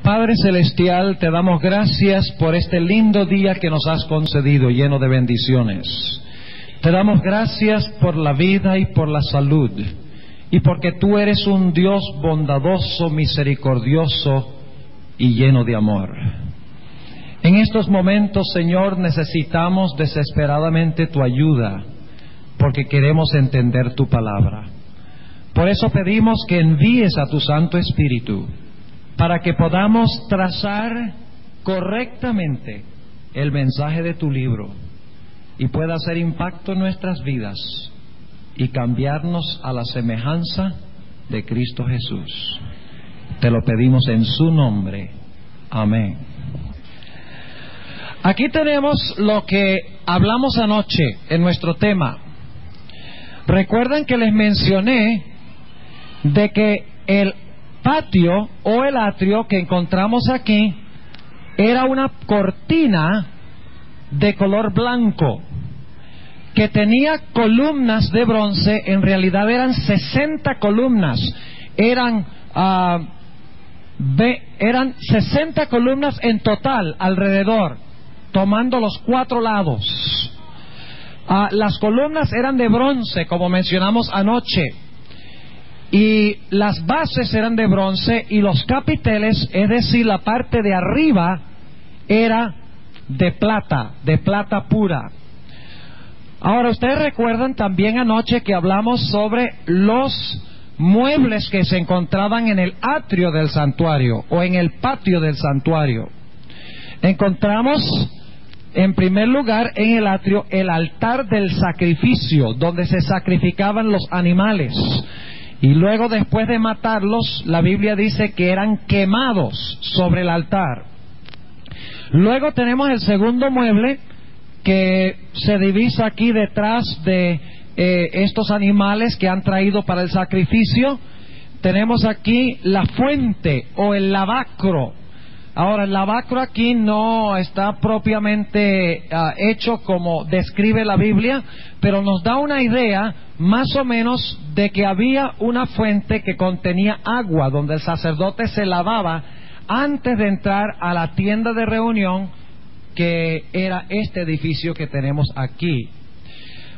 Padre Celestial, te damos gracias por este lindo día que nos has concedido, lleno de bendiciones. Te damos gracias por la vida y por la salud, y porque tú eres un Dios bondadoso, misericordioso y lleno de amor. En estos momentos, Señor, necesitamos desesperadamente tu ayuda, porque queremos entender tu palabra. Por eso pedimos que envíes a tu Santo Espíritu, para que podamos trazar correctamente el mensaje de tu libro y pueda hacer impacto en nuestras vidas y cambiarnos a la semejanza de Cristo Jesús. Te lo pedimos en su nombre. Amén. Aquí tenemos lo que hablamos anoche en nuestro tema. Recuerdan que les mencioné de que el patio o el atrio que encontramos aquí era una cortina de color blanco que tenía columnas de bronce. En realidad eran 60 columnas, eran 60 columnas en total alrededor, tomando los 4 lados. Las columnas eran de bronce, como mencionamos anoche, y las bases eran de bronce, y los capiteles, es decir, la parte de arriba, era de plata pura. Ahora, ustedes recuerdan también anoche que hablamos sobre los muebles que se encontraban en el atrio del santuario o en el patio del santuario. Encontramos, en primer lugar, en el atrio, el altar del sacrificio, donde se sacrificaban los animales. Y luego, después de matarlos, la Biblia dice que eran quemados sobre el altar. Luego tenemos el segundo mueble, que se divisa aquí detrás de estos animales que han traído para el sacrificio. Tenemos aquí la fuente o el lavacro. Ahora, el lavacro aquí no está propiamente hecho como describe la Biblia, pero nos da una idea más o menos de que había una fuente que contenía agua, donde el sacerdote se lavaba antes de entrar a la tienda de reunión, que era este edificio que tenemos aquí.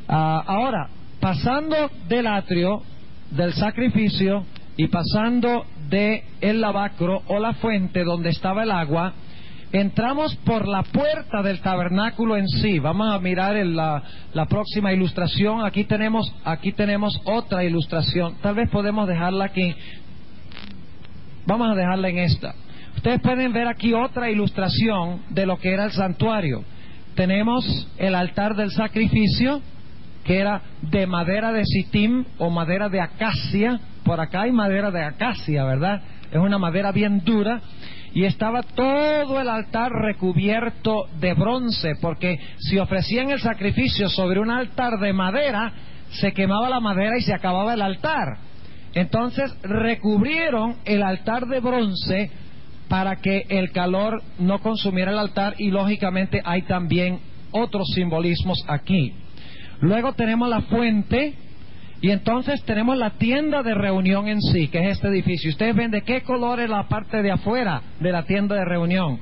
Ahora, pasando del atrio del sacrificio y pasando de el lavacro o la fuente donde estaba el agua, entramos por la puerta del tabernáculo en sí. Vamos a mirar la próxima ilustración. Aquí tenemos otra ilustración. Tal vez podemos dejarla aquí. Vamos a dejarla en esta. Ustedes pueden ver aquí otra ilustración de lo que era el santuario. Tenemos el altar del sacrificio, que era de madera de sitim o madera de acacia. Por acá hay madera de acacia, ¿verdad? Es una madera bien dura. Y estaba todo el altar recubierto de bronce, porque si ofrecían el sacrificio sobre un altar de madera, se quemaba la madera y se acababa el altar. Entonces recubrieron el altar de bronce para que el calor no consumiera el altar, y lógicamente hay también otros simbolismos aquí. Luego tenemos la fuente, y entonces tenemos la tienda de reunión en sí, que es este edificio. Ustedes ven de qué color es la parte de afuera de la tienda de reunión.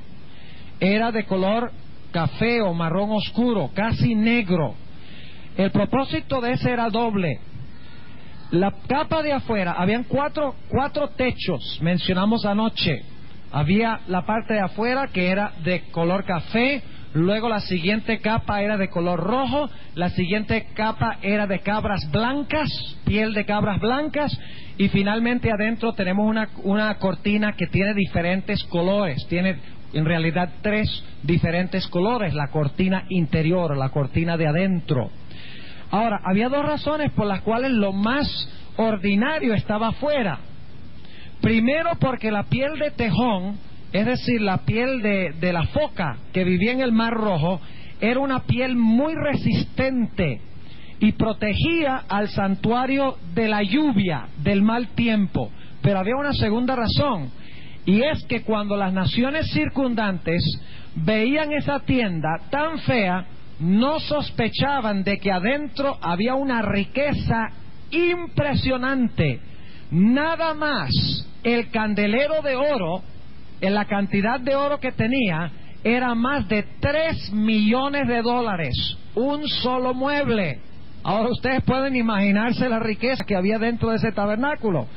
Era de color café o marrón oscuro, casi negro. El propósito de ese era doble. La capa de afuera, habían cuatro techos, mencionamos anoche. Había la parte de afuera que era de color café, luego la siguiente capa era de color rojo, la siguiente capa era de cabras blancas, piel de cabras blancas, y finalmente adentro tenemos una cortina que tiene diferentes colores. Tiene en realidad 3 diferentes colores, la cortina interior, la cortina de adentro. Ahora, había 2 razones por las cuales lo más ordinario estaba afuera. Primero, porque la piel de tejón, es decir, la piel de la foca que vivía en el Mar Rojo, era una piel muy resistente y protegía al santuario de la lluvia, del mal tiempo. Pero había una segunda razón, y es que cuando las naciones circundantes veían esa tienda tan fea, no sospechaban de que adentro había una riqueza impresionante. Nada más el candelero de oro en la cantidad de oro que tenía, era más de $3 millones, un solo mueble. Ahora ustedes pueden imaginarse la riqueza que había dentro de ese tabernáculo,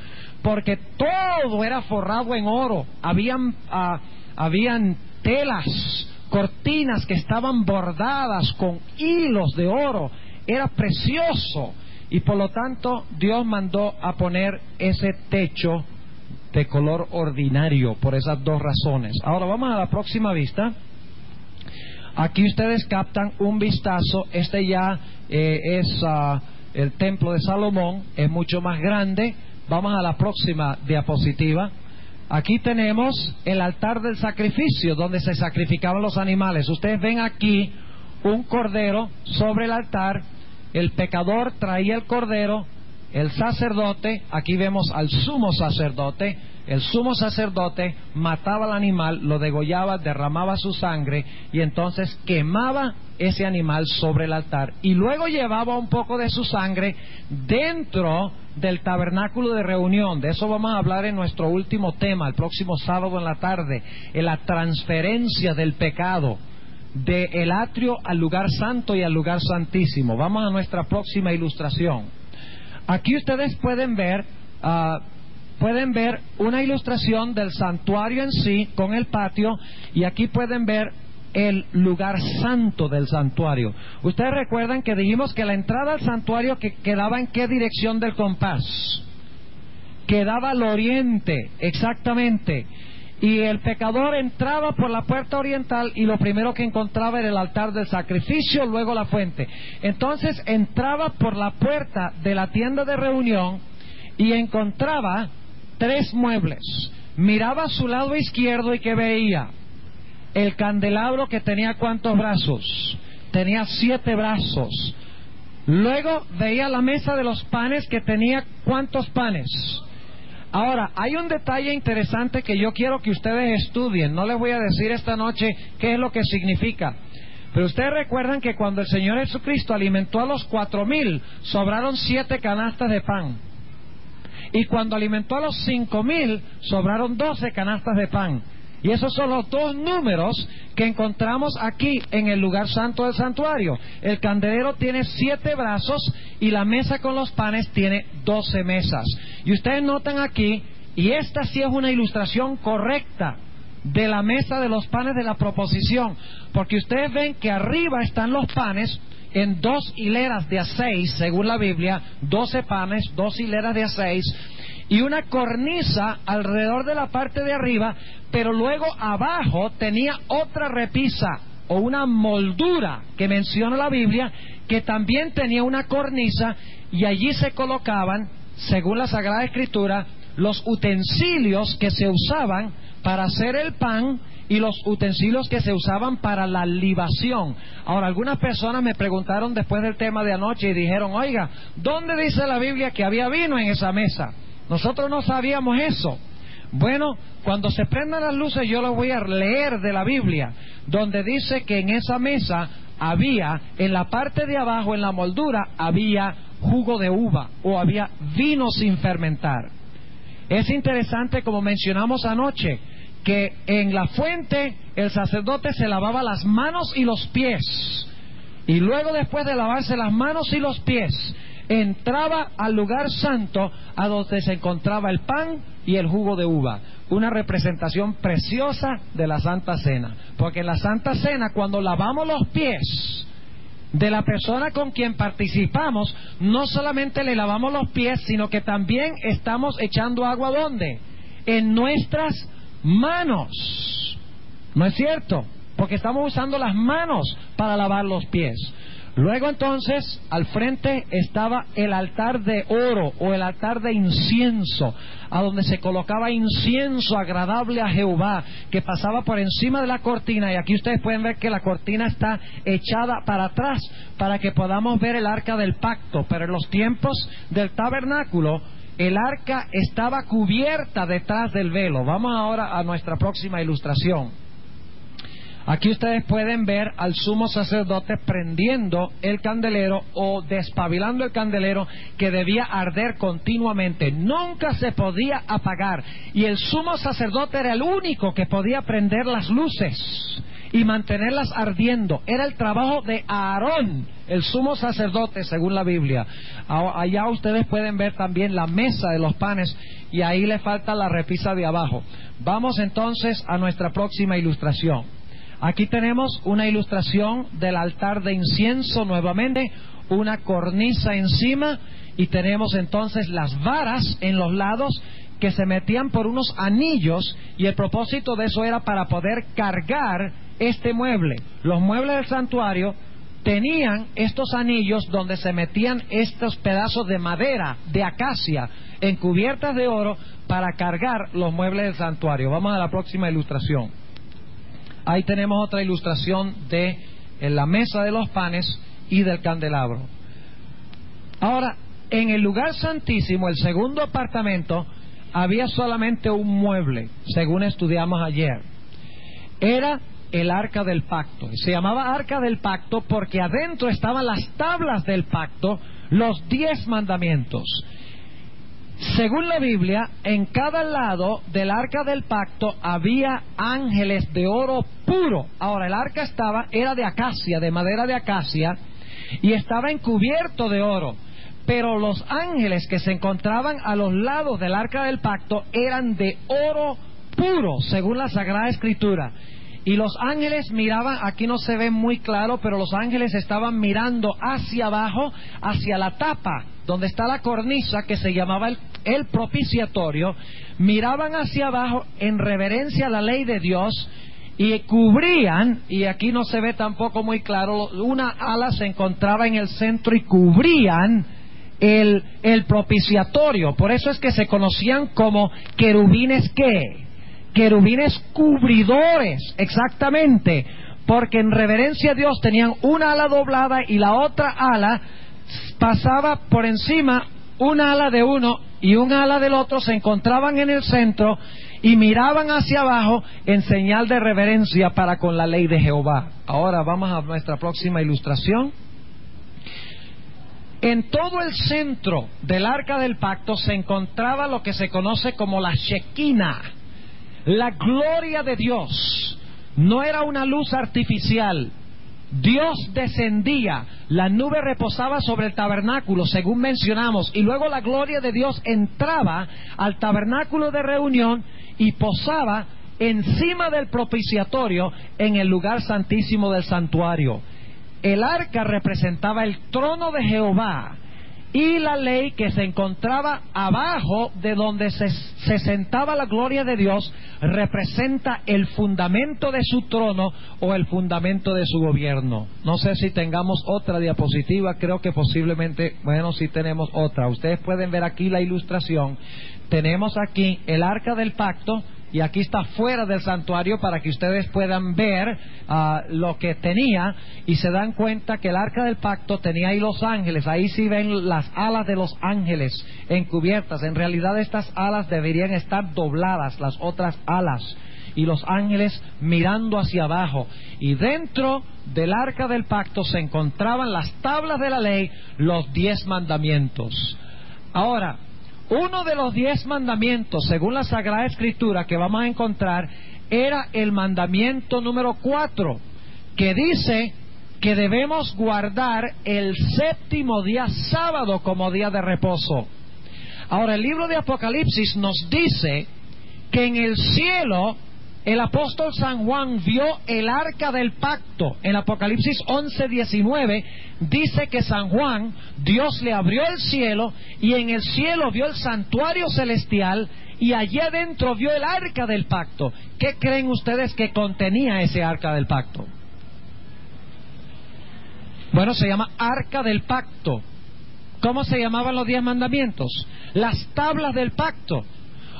porque todo era forrado en oro. Habían telas, cortinas que estaban bordadas con hilos de oro. Era precioso, y por lo tanto Dios mandó a poner ese techo de color ordinario por esas dos razones. Ahora vamos a la próxima vista. Aquí ustedes captan un vistazo. Este ya es el templo de Salomón, es mucho más grande. Vamos a la próxima diapositiva. Aquí tenemos el altar del sacrificio, donde se sacrificaban los animales. Ustedes ven aquí un cordero sobre el altar. El pecador traía el cordero, el sacerdote, aquí vemos al sumo sacerdote. El sumo sacerdote mataba al animal, lo degollaba, derramaba su sangre y entonces quemaba ese animal sobre el altar, y luego llevaba un poco de su sangre dentro del tabernáculo de reunión. De eso vamos a hablar en nuestro último tema, el próximo sábado en la tarde, en la transferencia del pecado del atrio al lugar santo y al lugar santísimo. Vamos a nuestra próxima ilustración. Aquí ustedes pueden ver una ilustración del santuario en sí con el patio, y aquí pueden ver el lugar santo del santuario. Ustedes recuerdan que dijimos que la entrada al santuario quedaba en qué dirección del compás. Quedaba al oriente, exactamente. Y el pecador entraba por la puerta oriental, y lo primero que encontraba era el altar del sacrificio, luego la fuente. Entonces entraba por la puerta de la tienda de reunión y encontraba 3 muebles. Miraba a su lado izquierdo y ¿qué veía? El candelabro, que tenía ¿cuántos brazos? Tenía 7 brazos. Luego veía la mesa de los panes, que tenía ¿cuántos panes? Ahora, hay un detalle interesante que yo quiero que ustedes estudien. No les voy a decir esta noche qué es lo que significa, pero ustedes recuerdan que cuando el Señor Jesucristo alimentó a los 4,000, sobraron 7 canastas de pan. Y cuando alimentó a los 5,000, sobraron 12 canastas de pan. Y esos son los 2 números que encontramos aquí en el lugar santo del santuario. El candelero tiene 7 brazos y la mesa con los panes tiene 12 mesas. Y ustedes notan aquí, y esta sí es una ilustración correcta de la mesa de los panes de la proposición, porque ustedes ven que arriba están los panes en 2 hileras de a 6, según la Biblia, 12 panes, 2 hileras de a 6, y una cornisa alrededor de la parte de arriba, pero luego abajo tenía otra repisa o una moldura que menciona la Biblia, que también tenía una cornisa, y allí se colocaban, según la Sagrada Escritura, los utensilios que se usaban para hacer el pan y los utensilios que se usaban para la libación. Ahora, algunas personas me preguntaron después del tema de anoche y dijeron: oiga, ¿dónde dice la Biblia que había vino en esa mesa? Nosotros no sabíamos eso. Bueno, cuando se prendan las luces yo les voy a leer de la Biblia, donde dice que en esa mesa había, en la parte de abajo, en la moldura, había jugo de uva, o había vino sin fermentar. Es interesante, como mencionamos anoche, que en la fuente el sacerdote se lavaba las manos y los pies, y luego, después de lavarse las manos y los pies, entraba al lugar santo, a donde se encontraba el pan y el jugo de uva. Una representación preciosa de la Santa Cena, porque en la Santa Cena, cuando lavamos los pies de la persona con quien participamos, no solamente le lavamos los pies, sino que también estamos echando agua ¿dónde? En nuestras manos. ¿No es cierto? Porque estamos usando las manos para lavar los pies. Luego entonces, al frente estaba el altar de oro, o el altar de incienso, a donde se colocaba incienso agradable a Jehová, que pasaba por encima de la cortina. Y aquí ustedes pueden ver que la cortina está echada para atrás, para que podamos ver el arca del pacto. Pero en los tiempos del tabernáculo, el arca estaba cubierta detrás del velo. Vamos ahora a nuestra próxima ilustración. Aquí ustedes pueden ver al sumo sacerdote prendiendo el candelero o despabilando el candelero, que debía arder continuamente, nunca se podía apagar, y el sumo sacerdote era el único que podía prender las luces y mantenerlas ardiendo. Era el trabajo de Aarón, el sumo sacerdote, según la Biblia. Allá ustedes pueden ver también la mesa de los panes, y ahí le falta la repisa de abajo. Vamos entonces a nuestra próxima ilustración. Aquí tenemos una ilustración del altar de incienso nuevamente, una cornisa encima, y tenemos entonces las varas en los lados que se metían por unos anillos, y el propósito de eso era para poder cargar este mueble. Los muebles del santuario tenían estos anillos donde se metían estos pedazos de madera de acacia encubiertas de oro para cargar los muebles del santuario. Vamos a la próxima ilustración. Ahí tenemos otra ilustración de la mesa de los panes y del candelabro. Ahora, en el lugar santísimo, el segundo apartamento, había solamente un mueble, según estudiamos ayer. Era el arca del pacto. Se llamaba arca del pacto porque adentro estaban las tablas del pacto, los 10 mandamientos. Según la Biblia, en cada lado del arca del pacto había ángeles de oro puro. Ahora, el arca era de acacia, de madera de acacia, y estaba encubierto de oro. Pero los ángeles que se encontraban a los lados del arca del pacto eran de oro puro, según la Sagrada Escritura. Y los ángeles miraban, aquí no se ve muy claro, pero los ángeles estaban mirando hacia abajo, hacia la tapa, donde está la cornisa que se llamaba el propiciatorio. Miraban hacia abajo en reverencia a la ley de Dios, y cubrían, y aquí no se ve tampoco muy claro, una ala se encontraba en el centro y cubrían el propiciatorio. Por eso es que se conocían como querubines. ¿Qué? Querubines cubridores, exactamente, porque en reverencia a Dios tenían una ala doblada y la otra ala pasaba por encima. Una ala de uno y un ala del otro se encontraban en el centro y miraban hacia abajo en señal de reverencia para con la ley de Jehová. Ahora vamos a nuestra próxima ilustración. En todo el centro del arca del pacto se encontraba lo que se conoce como la Shekinah, la gloria de Dios. No era una luz artificial. Dios descendía, la nube reposaba sobre el tabernáculo, según mencionamos, y luego la gloria de Dios entraba al tabernáculo de reunión y posaba encima del propiciatorio en el lugar santísimo del santuario. El arca representaba el trono de Jehová, y la ley que se encontraba abajo de donde se sentaba la gloria de Dios representa el fundamento de su trono o el fundamento de su gobierno. No sé si tengamos otra diapositiva, creo que posiblemente, bueno, sí tenemos otra. Ustedes pueden ver aquí la ilustración. Tenemos aquí el arca del pacto, y aquí está fuera del santuario para que ustedes puedan ver lo que tenía, y se dan cuenta que el arca del pacto tenía ahí los ángeles. Ahí sí ven las alas de los ángeles encubiertas. En realidad estas alas deberían estar dobladas, las otras alas, y los ángeles mirando hacia abajo. Y dentro del arca del pacto se encontraban las tablas de la ley, los 10 mandamientos. Ahora, uno de los 10 mandamientos, según la Sagrada Escritura, que vamos a encontrar, era el mandamiento número 4, que dice que debemos guardar el séptimo día sábado como día de reposo. Ahora, el libro de Apocalipsis nos dice que en el cielo el apóstol San Juan vio el arca del pacto. En Apocalipsis 11:19 dice que San Juan, Dios le abrió el cielo, y en el cielo vio el santuario celestial, y allí adentro vio el arca del pacto. ¿Qué creen ustedes que contenía ese arca del pacto? Bueno, se llama arca del pacto. ¿Cómo se llamaban los 10 mandamientos? Las tablas del pacto.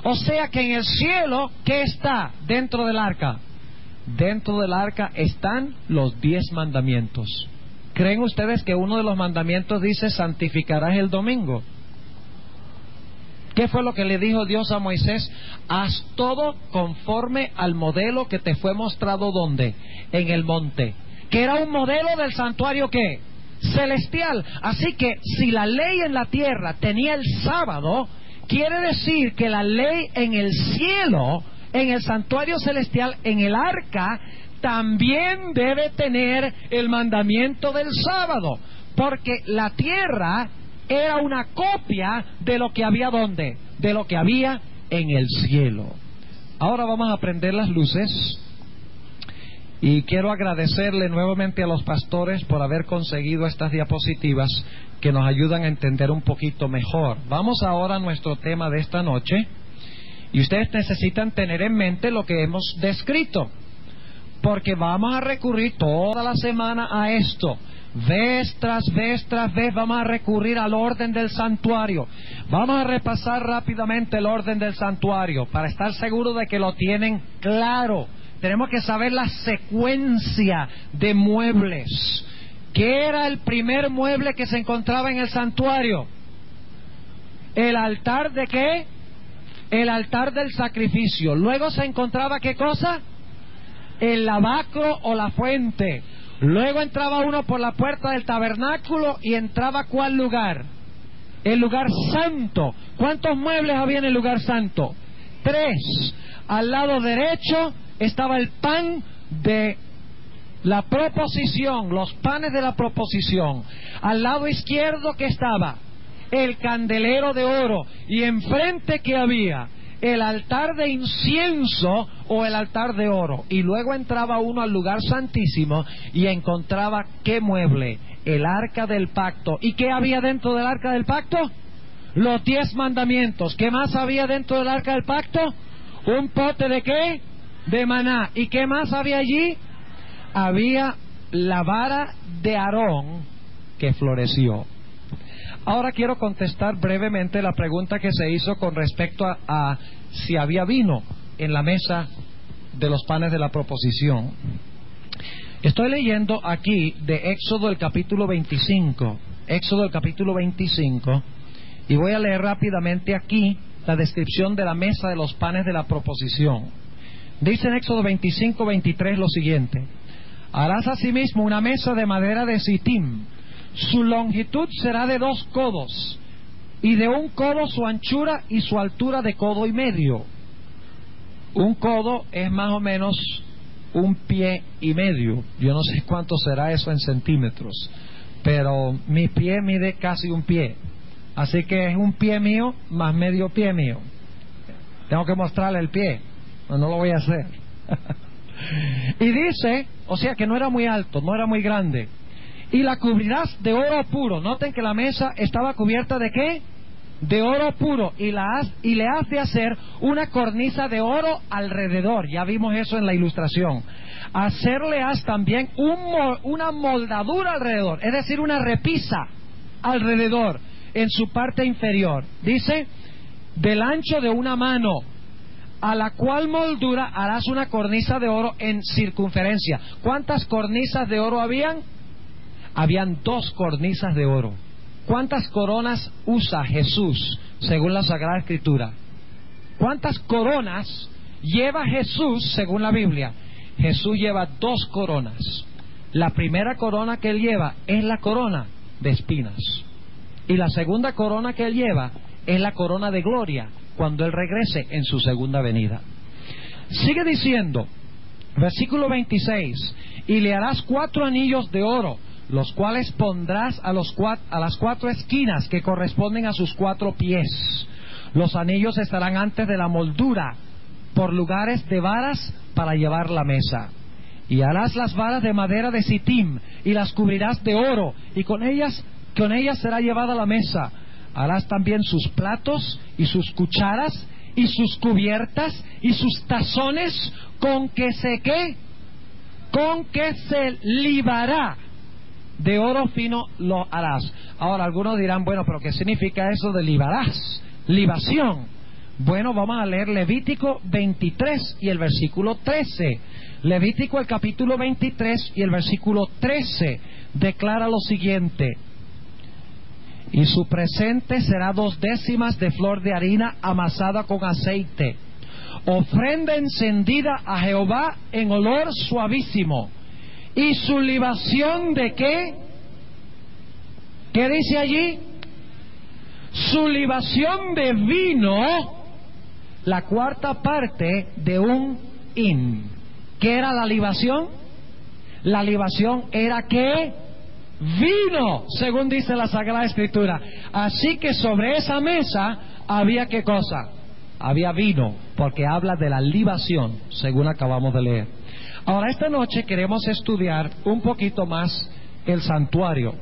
O sea que en el cielo, ¿qué está dentro del arca? Dentro del arca están los 10 mandamientos. ¿Creen ustedes que uno de los mandamientos dice santificarás el domingo? ¿Qué fue lo que le dijo Dios a Moisés? Haz todo conforme al modelo que te fue mostrado, ¿dónde? En el monte. Que era un modelo del santuario, ¿qué? Celestial. Así que si la ley en la tierra tenía el sábado, quiere decir que la ley en el cielo, en el santuario celestial, en el arca, también debe tener el mandamiento del sábado, porque la tierra era una copia de lo que había ¿dónde? De lo que había en el cielo. Ahora vamos a prender las luces y quiero agradecerle nuevamente a los pastores por haber conseguido estas diapositivas que nos ayudan a entender un poquito mejor. Vamos ahora a nuestro tema de esta noche y ustedes necesitan tener en mente lo que hemos descrito, porque vamos a recurrir toda la semana a esto. Vez tras vez vamos a recurrir al orden del santuario. Vamos a repasar rápidamente el orden del santuario para estar seguros de que lo tienen claro. Tenemos que saber la secuencia de muebles. ¿Qué era el primer mueble que se encontraba en el santuario? ¿El altar de qué? El altar del sacrificio. Luego se encontraba ¿qué cosa? El lavacro o la fuente. Luego entraba uno por la puerta del tabernáculo y entraba ¿cuál lugar? El lugar santo. ¿Cuántos muebles había en el lugar santo? 3. Al lado derecho estaba el pan de la proposición, los panes de la proposición. Al lado izquierdo ¿qué estaba? El candelero de oro. Y enfrente ¿qué había? El altar de incienso o el altar de oro. Y luego entraba uno al lugar santísimo y encontraba ¿qué mueble? El arca del pacto. ¿Y qué había dentro del arca del pacto? Los 10 mandamientos. ¿Qué más había dentro del arca del pacto? ¿Un pote de qué? De maná. ¿Y qué más había allí? Había la vara de Aarón que floreció. Ahora quiero contestar brevemente la pregunta que se hizo con respecto a si había vino en la mesa de los panes de la proposición. Estoy leyendo aquí de Éxodo el capítulo 25. Éxodo el capítulo 25. Y voy a leer rápidamente aquí la descripción de la mesa de los panes de la proposición. Dice en Éxodo 25:23 lo siguiente: harás asimismo una mesa de madera de sitim. Su longitud será de 2 codos, y de 1 codo su anchura, y su altura de 1,5 codos. 1 codo es más o menos 1,5 pies. Yo no sé cuánto será eso en centímetros, pero mi pie mide casi 1 pie. Así que es 1 pie mío más medio pie mío. Tengo que mostrarle el pie, no lo voy a hacer. Y dice, o sea que no era muy alto, no era muy grande. Y la cubrirás de oro puro. Noten que la mesa estaba cubierta ¿de qué? De oro puro. Y le has de hacer una cornisa de oro alrededor. Ya vimos eso en la ilustración. Hacerle has también una moldadura alrededor, es decir, una repisa alrededor en su parte inferior. Dice, del ancho de 1 mano, a la cual moldura harás una cornisa de oro en circunferencia. ¿Cuántas cornisas de oro habían? Habían 2 cornisas de oro. ¿Cuántas coronas usa Jesús según la Sagrada Escritura? ¿Cuántas coronas lleva Jesús según la Biblia? Jesús lleva 2 coronas. La primera corona que él lleva es la corona de espinas. Y la segunda corona que él lleva es la corona de gloria cuando él regrese en su segunda venida. Sigue diciendo, versículo 26, y le harás 4 anillos de oro, los cuales pondrás a las 4 esquinas que corresponden a sus 4 pies. Los anillos estarán antes de la moldura, por lugares de varas para llevar la mesa. Y harás las varas de madera de sitim, y las cubrirás de oro, y con ellas será llevada la mesa. Harás también sus platos, y sus cucharas, y sus cubiertas, y sus tazones, con que se libará. De oro fino lo harás. Ahora algunos dirán, bueno, pero ¿qué significa eso de libarás? Libación. Bueno, vamos a leer Levítico 23 y el versículo 13. Levítico el capítulo 23 y el versículo 13 declara lo siguiente: y su presente será 2 décimas de flor de harina amasada con aceite, ofrenda encendida a Jehová en olor suavísimo. ¿Y su libación de qué? ¿Qué dice allí? Su libación de vino, la 4ª parte de un hin. ¿Qué era la libación? La libación era ¿qué? Vino, según dice la Sagrada Escritura. Así que sobre esa mesa había ¿qué cosa? Había vino, porque habla de la libación, según acabamos de leer. Ahora, esta noche queremos estudiar un poquito más el santuario.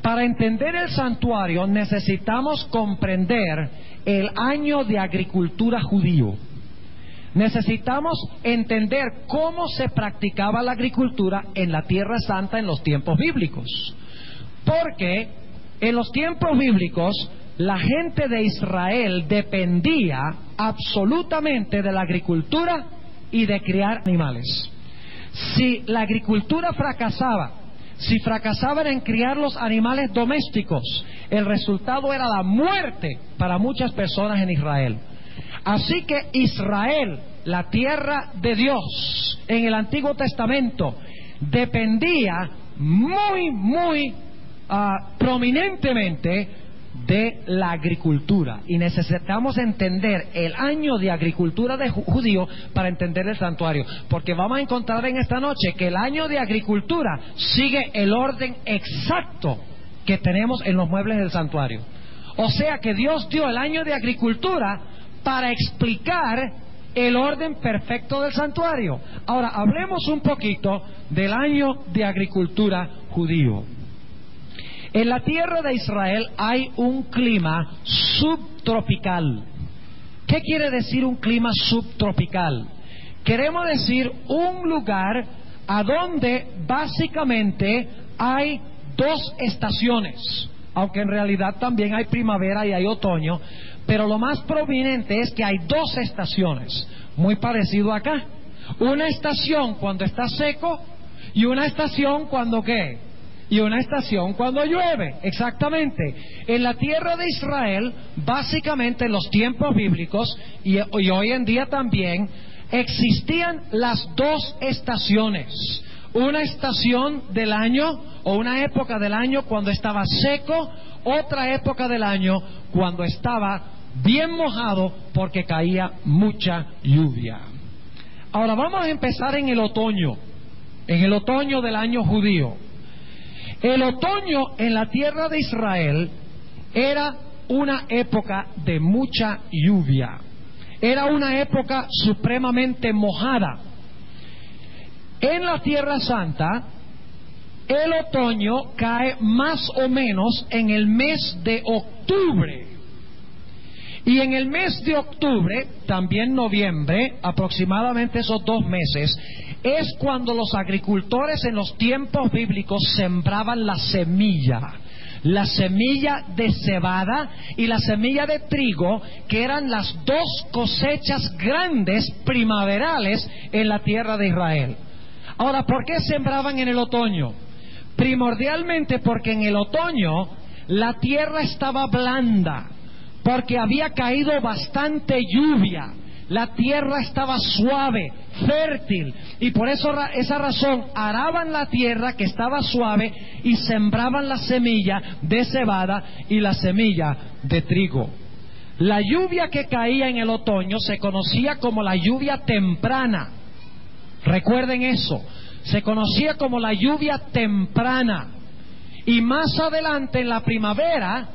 Para entender el santuario necesitamos comprender el año de agricultura judío. Necesitamos entender cómo se practicaba la agricultura en la Tierra Santa en los tiempos bíblicos. Porque en los tiempos bíblicos la gente de Israel dependía absolutamente de la agricultura y de criar animales. Si la agricultura fracasaba, si fracasaban en criar los animales domésticos, el resultado era la muerte para muchas personas en Israel. Así que Israel, la tierra de Dios, en el Antiguo Testamento, dependía muy prominentemente de la agricultura, y necesitamos entender el año de agricultura de judío para entender el santuario, porque vamos a encontrar en esta noche que el año de agricultura sigue el orden exacto que tenemos en los muebles del santuario. O sea que Dios dio el año de agricultura para explicar el orden perfecto del santuario. Ahora hablemos un poquito del año de agricultura judío. En la tierra de Israel hay un clima subtropical. ¿Qué quiere decir un clima subtropical? Queremos decir un lugar a donde básicamente hay 2 estaciones, aunque en realidad también hay primavera y hay otoño, pero lo más prominente es que hay 2 estaciones, muy parecido acá. Una estación cuando está seco y una estación cuando ¿qué? Y una estación cuando llueve, exactamente. En la tierra de Israel, básicamente en los tiempos bíblicos y hoy en día también, existían las 2 estaciones. Una estación del año o una época del año cuando estaba seco, otra época del año cuando estaba bien mojado porque caía mucha lluvia. Ahora vamos a empezar en el otoño del año judío. El otoño en la tierra de Israel era una época de mucha lluvia. Era una época supremamente mojada. En la Tierra Santa, el otoño cae más o menos en el mes de octubre. Y en el mes de octubre, también noviembre, aproximadamente esos 2 meses, es cuando los agricultores en los tiempos bíblicos sembraban la semilla de cebada y la semilla de trigo, que eran las 2 cosechas grandes primaverales en la tierra de Israel. Ahora, ¿por qué sembraban en el otoño? Primordialmente porque en el otoño la tierra estaba blanda, porque había caído bastante lluvia. La tierra estaba suave, fértil, y por esa razón araban la tierra que estaba suave y sembraban la semilla de cebada y la semilla de trigo. La lluvia que caía en el otoño se conocía como la lluvia temprana. Recuerden eso, se conocía como la lluvia temprana. Y más adelante en la primavera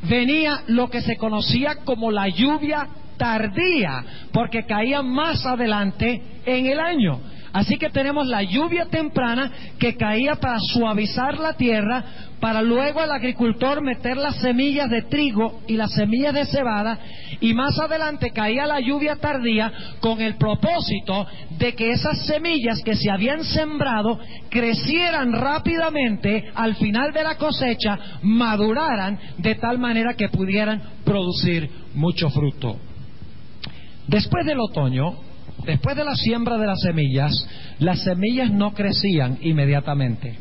venía lo que se conocía como la lluvia tardía, porque caía más adelante en el año. Así que tenemos la lluvia temprana que caía para suavizar la tierra, para luego el agricultor meter las semillas de trigo y las semillas de cebada, y más adelante caía la lluvia tardía con el propósito de que esas semillas que se habían sembrado crecieran rápidamente al final de la cosecha, maduraran de tal manera que pudieran producir mucho fruto. Después del otoño, después de la siembra de las semillas no crecían inmediatamente.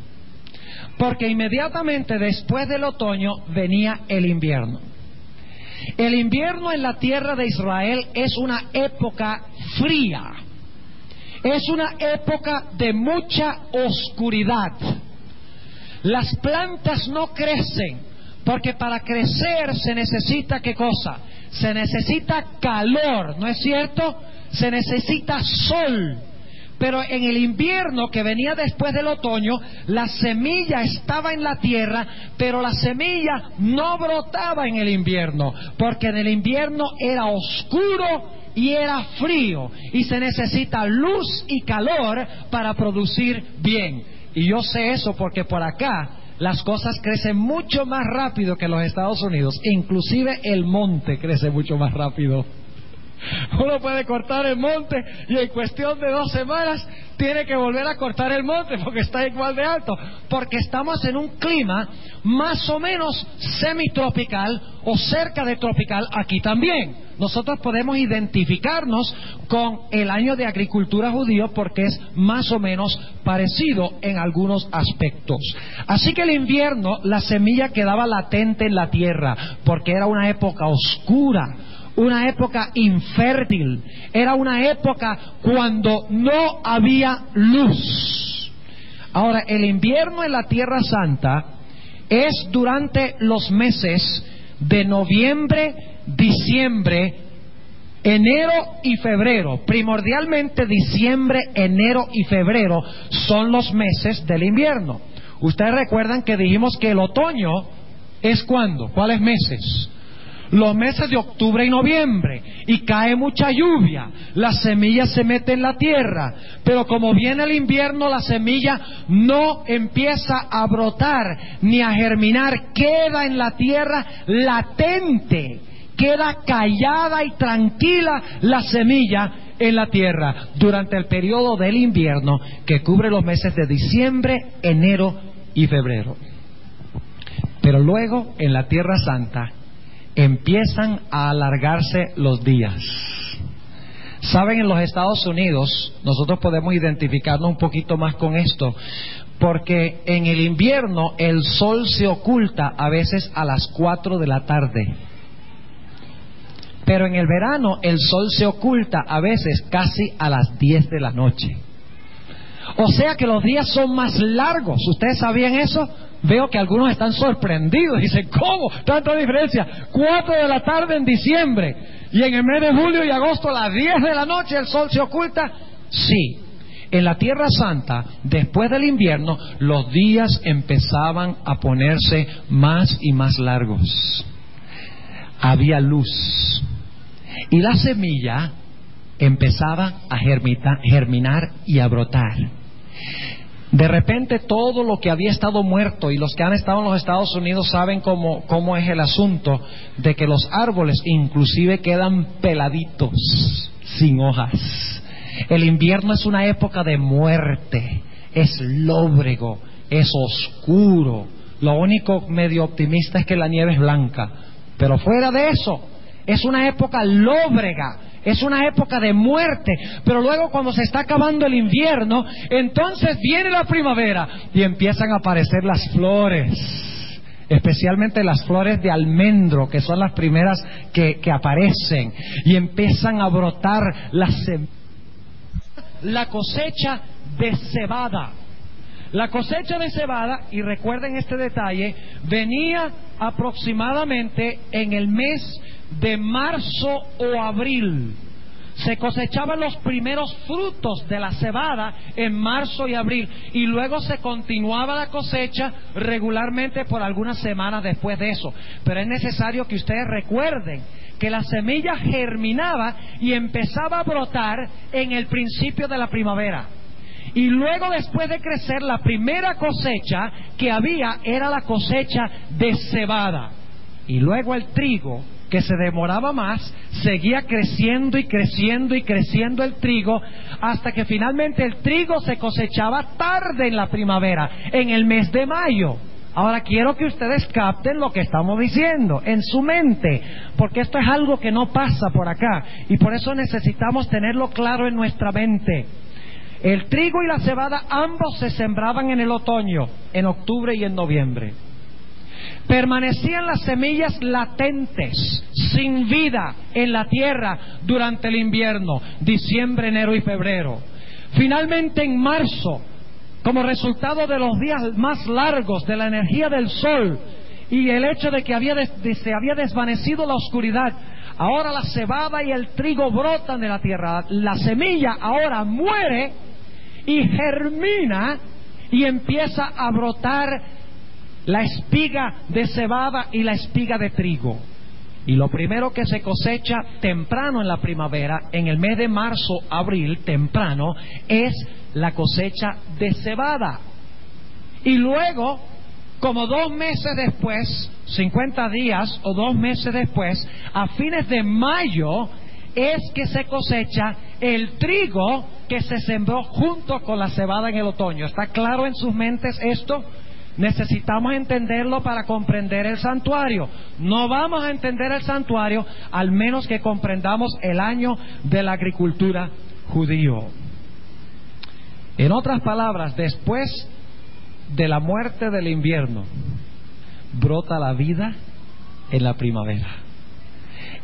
porque inmediatamente después del otoño venía el invierno. El invierno en la tierra de Israel es una época fría, es una época de mucha oscuridad. Las plantas no crecen, porque para crecer se necesita ¿qué cosa? Se necesita calor, ¿no es cierto? Se necesita sol. Pero en el invierno que venía después del otoño, la semilla estaba en la tierra, pero la semilla no brotaba en el invierno, porque en el invierno era oscuro y era frío, y se necesita luz y calor para producir bien. Y yo sé eso porque por acá las cosas crecen mucho más rápido que en los Estados Unidos, inclusive el monte crece mucho más rápido. Uno puede cortar el monte y en cuestión de 2 semanas tiene que volver a cortar el monte porque está igual de alto, porque estamos en un clima más o menos semitropical o cerca de tropical aquí también. Nosotros podemos identificarnos con el año de agricultura judío porque es más o menos parecido en algunos aspectos. Así que el invierno, la semilla quedaba latente en la tierra porque era una época oscura, una época infértil, era una época cuando no había luz. Ahora, el invierno en la Tierra Santa es durante los meses de noviembre, diciembre, enero y febrero. Primordialmente diciembre, enero y febrero son los meses del invierno. Ustedes recuerdan que dijimos que el otoño es ¿cuándo? ¿Cuáles meses? Los meses de octubre y noviembre, y cae mucha lluvia, la semilla se mete en la tierra, pero como viene el invierno, la semilla no empieza a brotar ni a germinar, queda en la tierra latente, queda callada y tranquila la semilla en la tierra durante el periodo del invierno que cubre los meses de diciembre, enero y febrero. Pero luego en la Tierra Santa empiezan a alargarse los días. Saben, en los Estados Unidos nosotros podemos identificarnos un poquito más con esto, porque en el invierno el sol se oculta a veces a las 4 de la tarde, pero en el verano el sol se oculta a veces casi a las 10 de la noche. O sea que los días son más largos. ¿Ustedes sabían eso? Veo que algunos están sorprendidos. Dicen, ¿cómo? ¿Tanta diferencia? 4 de la tarde en diciembre y en el mes de julio y agosto a las 10 de la noche el sol se oculta. Sí, en la Tierra Santa, después del invierno, los días empezaban a ponerse más y más largos. Había luz y la semilla empezaba a germinar y a brotar. De repente todo lo que había estado muerto, y los que han estado en los Estados Unidos saben cómo es el asunto de que los árboles inclusive quedan peladitos, sin hojas. El invierno es una época de muerte, es lóbrego, es oscuro. Lo único medio optimista es que la nieve es blanca, pero fuera de eso es una época lóbrega, es una época de muerte. Pero luego, cuando se está acabando el invierno, entonces viene la primavera y empiezan a aparecer las flores, especialmente las flores de almendro, que son las primeras que aparecen, y empiezan a brotar la cosecha de cebada. La cosecha de cebada, y recuerden este detalle, venía aproximadamente en el mes de marzo o abril. Se cosechaban los primeros frutos de la cebada en marzo y abril, y luego se continuaba la cosecha regularmente por algunas semanas después de eso. Pero es necesario que ustedes recuerden que la semilla germinaba y empezaba a brotar en el principio de la primavera. Y luego, después de crecer, la primera cosecha que había era la cosecha de cebada. Y luego el trigo, que se demoraba más, seguía creciendo y creciendo y creciendo el trigo, hasta que finalmente el trigo se cosechaba tarde en la primavera, en el mes de mayo. Ahora quiero que ustedes capten lo que estamos diciendo en su mente, porque esto es algo que no pasa por acá, y por eso necesitamos tenerlo claro en nuestra mente. El trigo y la cebada ambos se sembraban en el otoño, en octubre y en noviembre. Permanecían las semillas latentes, sin vida, en la tierra durante el invierno, diciembre, enero y febrero. Finalmente, en marzo, como resultado de los días más largos, de la energía del sol y el hecho de que se había desvanecido la oscuridad, ahora la cebada y el trigo brotan de la tierra. La semilla ahora muere y germina y empieza a brotar la espiga de cebada y la espiga de trigo. Y lo primero que se cosecha temprano en la primavera, en el mes de marzo, abril, temprano, es la cosecha de cebada. Y luego, como 2 meses después, 50 días o 2 meses después, a fines de mayo, es que se cosecha el trigo que se sembró junto con la cebada en el otoño. ¿Está claro en sus mentes esto? Necesitamos entenderlo para comprender el santuario. No vamos a entender el santuario al menos que comprendamos el año de la agricultura judío. En otras palabras, después de la muerte del invierno, brota la vida en la primavera.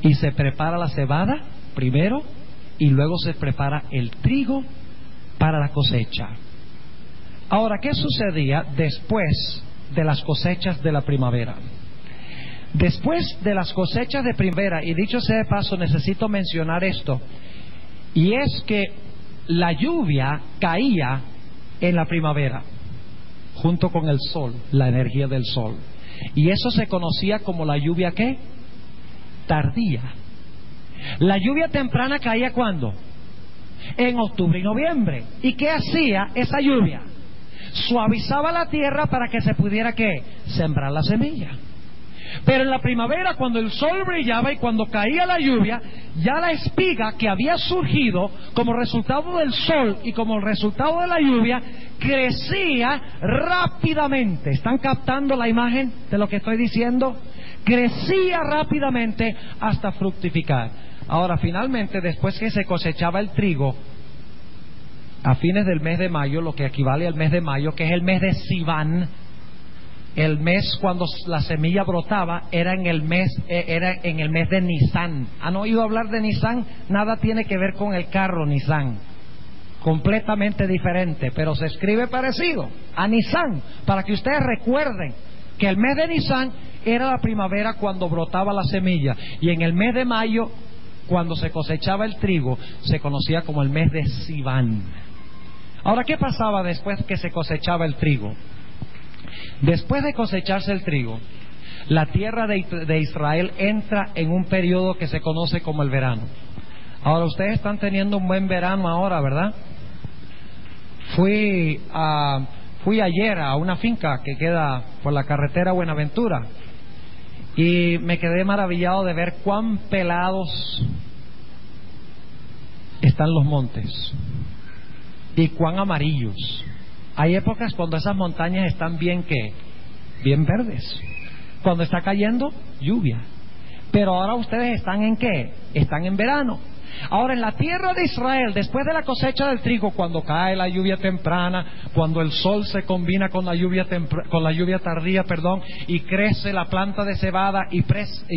Y se prepara la cebada primero y luego se prepara el trigo para la cosecha. Ahora, ¿qué sucedía después de las cosechas de la primavera? Después de las cosechas de primavera, y dicho sea de paso, necesito mencionar esto, y es que la lluvia caía en la primavera, junto con el sol, la energía del sol. Y eso se conocía como la lluvia, ¿qué? Tardía. La lluvia temprana caía ¿cuándo? En octubre y noviembre. ¿Y qué hacía esa lluvia? Suavizaba la tierra para que se pudiera ¿qué? Sembrar la semilla. Pero en la primavera, cuando el sol brillaba y cuando caía la lluvia, ya la espiga que había surgido como resultado del sol y como resultado de la lluvia, crecía rápidamente. ¿Están captando la imagen de lo que estoy diciendo? Crecía rápidamente hasta fructificar. Ahora, finalmente, después que se cosechaba el trigo, a fines del mes de mayo, lo que equivale al mes de mayo, que es el mes de Sivan, el mes cuando la semilla brotaba era en el mes de Nisan. ¿Han oído hablar de Nisan? Nada tiene que ver con el carro Nissan, completamente diferente, pero se escribe parecido a Nisan, para que ustedes recuerden que el mes de Nisan era la primavera cuando brotaba la semilla, y en el mes de mayo, cuando se cosechaba el trigo, se conocía como el mes de Sivan. Ahora, ¿qué pasaba después que se cosechaba el trigo? Después de cosecharse el trigo, la tierra de Israel entra en un periodo que se conoce como el verano. Ahora, ustedes están teniendo un buen verano ahora, ¿verdad? Fui ayer a una finca que queda por la carretera Buenaventura y me quedé maravillado de ver cuán pelados están los montes y cuán amarillos. Hay épocas cuando esas montañas están bien verdes, cuando está cayendo lluvia. Pero ahora ustedes están ¿en qué? Están en verano. Ahora, en la tierra de Israel, después de la cosecha del trigo, cuando cae la lluvia temprana, cuando el sol se combina con la lluvia tardía, y crece la planta de cebada y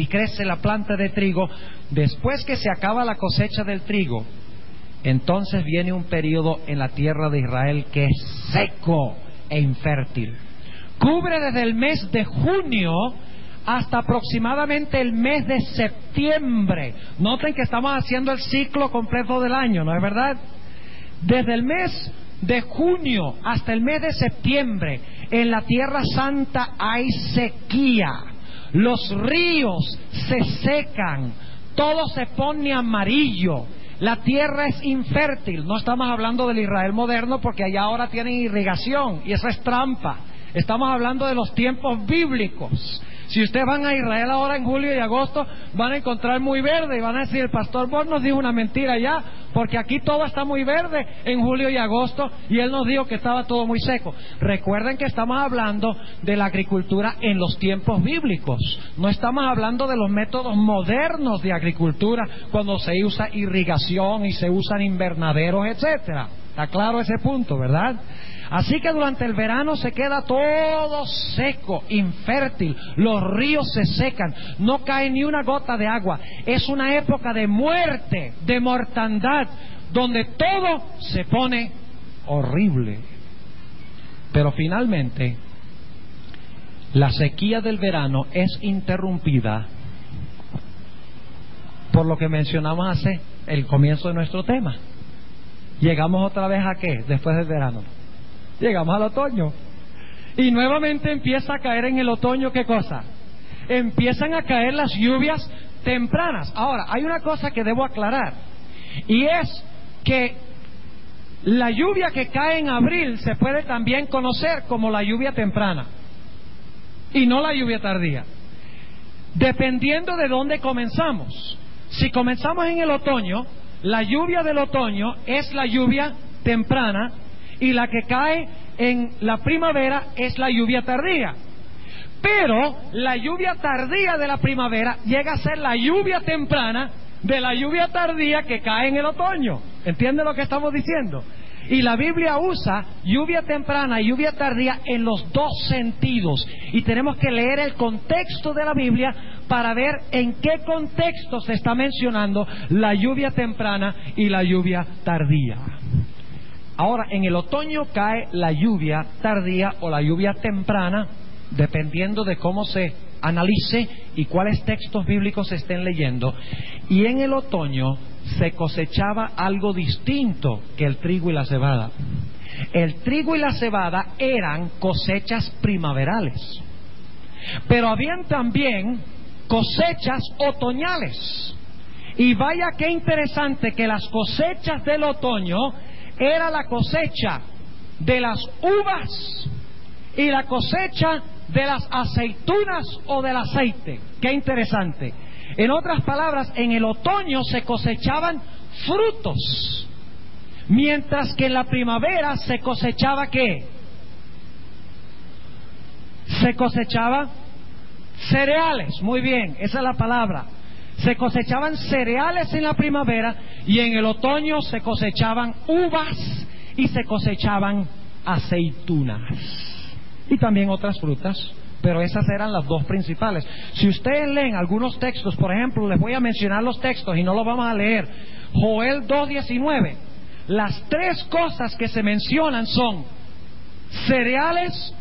crece la planta de trigo, después que se acaba la cosecha del trigo, entonces viene un periodo en la tierra de Israel que es seco e infértil. Cubre desde el mes de junio hasta aproximadamente el mes de septiembre. Noten que estamos haciendo el ciclo completo del año, ¿no es verdad? Desde el mes de junio hasta el mes de septiembre, en la Tierra Santa hay sequía. Los ríos se secan, todo se pone amarillo. La tierra es infértil. No estamos hablando del Israel moderno, porque allá ahora tienen irrigación y eso es trampa. Estamos hablando de los tiempos bíblicos. Si ustedes van a Israel ahora en julio y agosto, van a encontrar muy verde y van a decir: el pastor Bob nos dijo una mentira ya, porque aquí todo está muy verde en julio y agosto y él nos dijo que estaba todo muy seco. Recuerden que estamos hablando de la agricultura en los tiempos bíblicos. No estamos hablando de los métodos modernos de agricultura, cuando se usa irrigación y se usan invernaderos, etcétera. Está claro ese punto, ¿verdad? Así que durante el verano se queda todo seco, infértil, los ríos se secan, no cae ni una gota de agua. Es una época de muerte, de mortandad, donde todo se pone horrible. Pero finalmente, la sequía del verano es interrumpida por lo que mencionamos hace el comienzo de nuestro tema. Llegamos otra vez ¿a qué? Después del verano. Llegamos al otoño. Y nuevamente empieza a caer en el otoño, ¿qué cosa? Empiezan a caer las lluvias tempranas. Ahora, hay una cosa que debo aclarar. Y es que la lluvia que cae en abril se puede también conocer como la lluvia temprana. Y no la lluvia tardía. Dependiendo de dónde comenzamos. Si comenzamos en el otoño, la lluvia del otoño es la lluvia temprana y la que cae en la primavera es la lluvia tardía. Pero la lluvia tardía de la primavera llega a ser la lluvia temprana de la lluvia tardía que cae en el otoño. ¿Entiende lo que estamos diciendo? Y la Biblia usa lluvia temprana y lluvia tardía en los dos sentidos. Y tenemos que leer el contexto de la Biblia para ver en qué contexto se está mencionando la lluvia temprana y la lluvia tardía. Ahora, en el otoño cae la lluvia tardía o la lluvia temprana, dependiendo de cómo se analice y cuáles textos bíblicos se estén leyendo. Y en el otoño se cosechaba algo distinto que el trigo y la cebada. El trigo y la cebada eran cosechas primaverales, pero habían también cosechas otoñales. Y vaya qué interesante que las cosechas del otoño era la cosecha de las uvas y la cosecha de las aceitunas o del aceite. Qué interesante. En otras palabras, en el otoño se cosechaban frutos, mientras que en la primavera se cosechaba ¿qué? Se cosechaba cereales. Muy bien, esa es la palabra. Se cosechaban cereales en la primavera y en el otoño se cosechaban uvas y se cosechaban aceitunas y también otras frutas, pero esas eran las dos principales. Si ustedes leen algunos textos, por ejemplo, les voy a mencionar los textos y no los vamos a leer. Joel 2:19. Las tres cosas que se mencionan son cereales,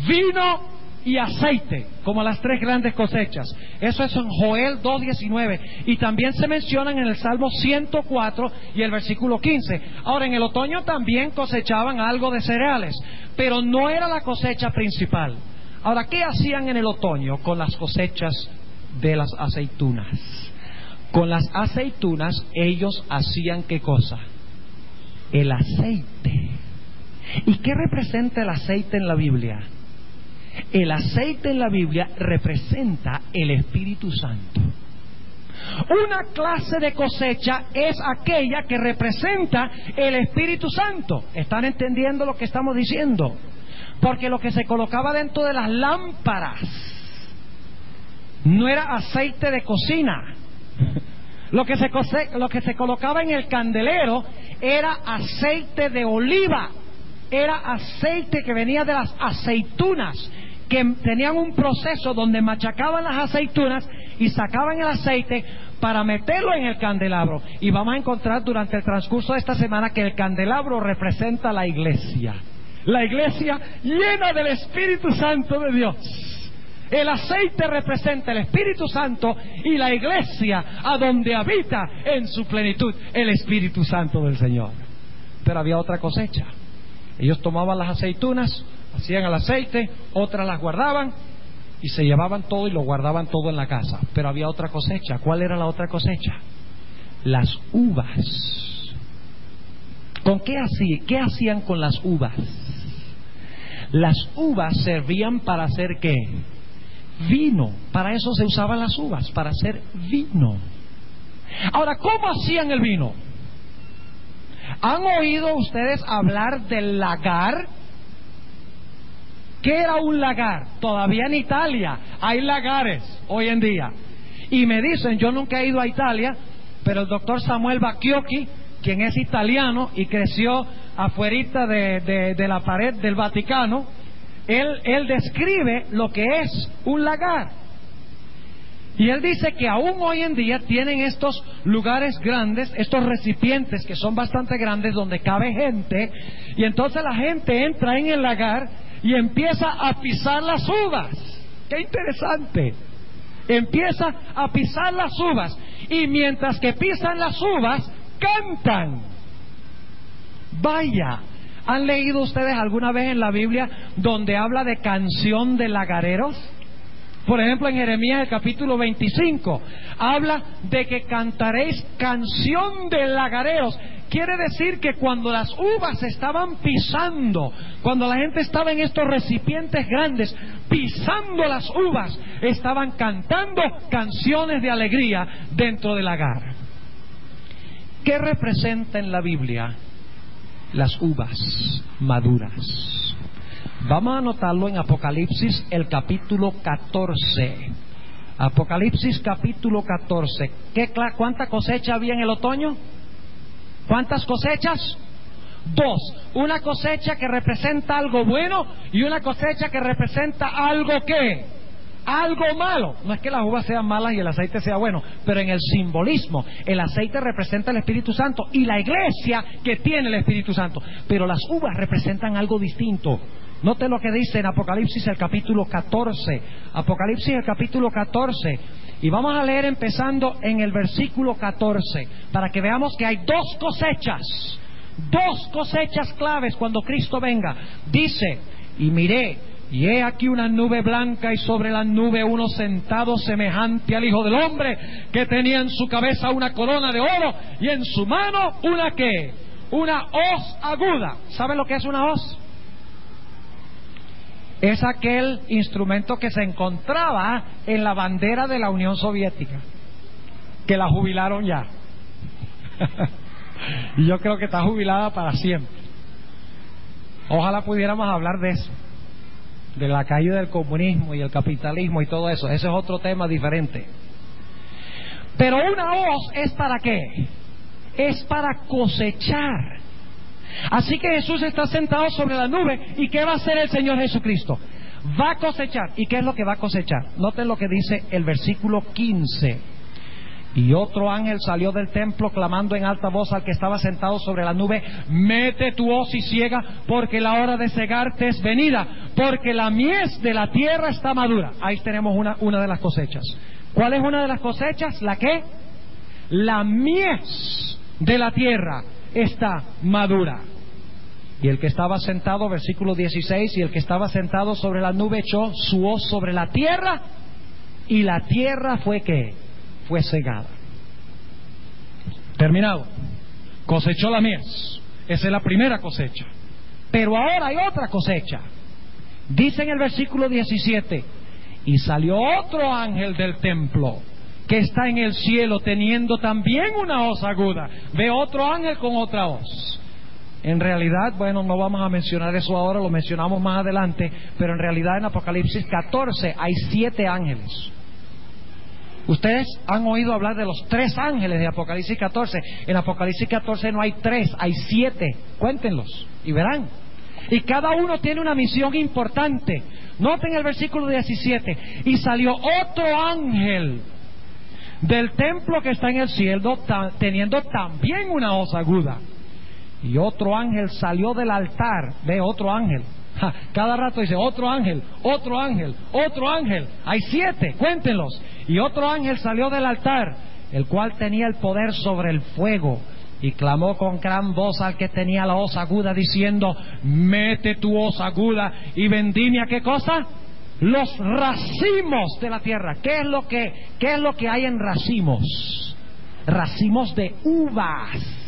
vino y aceite, como las tres grandes cosechas. Eso es en Joel 2:19. Y también se mencionan en el Salmo 104 y el versículo 15. Ahora, en el otoño también cosechaban algo de cereales, pero no era la cosecha principal. Ahora, ¿qué hacían en el otoño con las cosechas de las aceitunas? Con las aceitunas ellos hacían ¿qué cosa? El aceite. ¿Y qué representa el aceite en la Biblia? El aceite en la Biblia representa el Espíritu Santo. Una clase de cosecha es aquella que representa el Espíritu Santo. ¿Están entendiendo lo que estamos diciendo? Porque lo que se colocaba dentro de las lámparas no era aceite de cocina. Lo que se colocaba en el candelero era aceite de oliva. Era aceite que venía de las aceitunas, que tenían un proceso donde machacaban las aceitunas y sacaban el aceite para meterlo en el candelabro. Y vamos a encontrar durante el transcurso de esta semana que el candelabro representa la iglesia. La iglesia llena del Espíritu Santo de Dios. El aceite representa el Espíritu Santo y la iglesia a donde habita en su plenitud el Espíritu Santo del Señor. Pero había otra cosecha. Ellos tomaban las aceitunas, hacían el aceite, otras las guardaban y se llevaban todo y lo guardaban todo en la casa. Pero había otra cosecha. ¿Cuál era la otra cosecha? Las uvas. ¿Con qué hacían con las uvas? Las uvas servían para hacer ¿qué? Vino. Para eso se usaban las uvas, para hacer vino. Ahora, ¿cómo hacían el vino? ¿Han oído ustedes hablar del lagar? ¿Qué era un lagar? Todavía en Italia hay lagares hoy en día. Y me dicen, yo nunca he ido a Italia, pero el doctor Samuel Bacchiocchi, quien es italiano y creció afuerita de la pared del Vaticano, él describe lo que es un lagar. Y él dice que aún hoy en día tienen estos lugares grandes, estos recipientes que son bastante grandes donde cabe gente, y entonces la gente entra en el lagar y empieza a pisar las uvas. ¡Qué interesante! Empieza a pisar las uvas, y mientras que pisan las uvas, cantan. Vaya, ¿han leído ustedes alguna vez en la Biblia donde habla de canción de lagareros? Por ejemplo, en Jeremías el capítulo 25 habla de que cantaréis canción de lagareros. Quiere decir que cuando las uvas estaban pisando, cuando la gente estaba en estos recipientes grandes pisando las uvas, estaban cantando canciones de alegría dentro del lagar. ¿Qué representa en la Biblia las uvas maduras? Vamos a anotarlo en Apocalipsis el capítulo 14. Apocalipsis capítulo 14. ¿Cuánta cosecha había en el otoño? ¿Cuántas cosechas? 2. Una cosecha que representa algo bueno y una cosecha que representa algo ¿qué? Algo malo. No es que las uvas sean malas y el aceite sea bueno, pero en el simbolismo el aceite representa el Espíritu Santo y la iglesia que tiene el Espíritu Santo, pero las uvas representan algo distinto. Note lo que dice en Apocalipsis el capítulo 14. Apocalipsis el capítulo 14. Y vamos a leer empezando en el versículo 14, para que veamos que hay dos cosechas claves cuando Cristo venga. Dice: y miré, y he aquí una nube blanca, y sobre la nube uno sentado semejante al Hijo del Hombre, que tenía en su cabeza una corona de oro, y en su mano una ¿qué? Una hoz aguda. ¿Saben lo que es una hoz? Es aquel instrumento que se encontraba en la bandera de la Unión Soviética, que la jubilaron ya. Y yo creo que está jubilada para siempre. Ojalá pudiéramos hablar de eso, de la caída del comunismo y el capitalismo y todo eso. Ese es otro tema diferente. Pero una hoz ¿es para qué? Es para cosechar. Así que Jesús está sentado sobre la nube. ¿Y qué va a hacer el Señor Jesucristo? Va a cosechar. ¿Y qué es lo que va a cosechar? Noten lo que dice el versículo 15. Y otro ángel salió del templo clamando en alta voz al que estaba sentado sobre la nube: mete tu hoz y siega, porque la hora de segarte es venida, porque la mies de la tierra está madura. Ahí tenemos una de las cosechas. ¿Cuál es una de las cosechas? ¿La qué? La mies de la tierra está madura. Y el que estaba sentado, versículo 16, y el que estaba sentado sobre la nube echó su hoz sobre la tierra, y la tierra fue ¿qué? Fue cegada. Terminado. Cosechó la mies. Esa es la primera cosecha. Pero ahora hay otra cosecha. Dice en el versículo 17: y salió otro ángel del templo que está en el cielo, teniendo también una hoz aguda. Ve otro ángel con otra hoz. En realidad, bueno, no vamos a mencionar eso ahora, lo mencionamos más adelante, pero en realidad en Apocalipsis 14 hay 7 ángeles. Ustedes han oído hablar de los 3 ángeles de Apocalipsis 14. En Apocalipsis 14 no hay 3, hay 7. Cuéntenlos y verán. Y cada uno tiene una misión importante. Noten el versículo 17. Y salió otro ángel del templo que está en el cielo, teniendo también una hoz aguda. Y otro ángel salió del altar. Ve, otro ángel. Cada rato dice otro ángel, otro ángel, otro ángel. Hay 7, cuéntenlos. Y otro ángel salió del altar, el cual tenía el poder sobre el fuego, y clamó con gran voz al que tenía la hoz aguda, diciendo: mete tu hoz aguda y vendimia, ¿qué cosa? Los racimos de la tierra. ¿Qué es lo que hay en racimos? Racimos de uvas.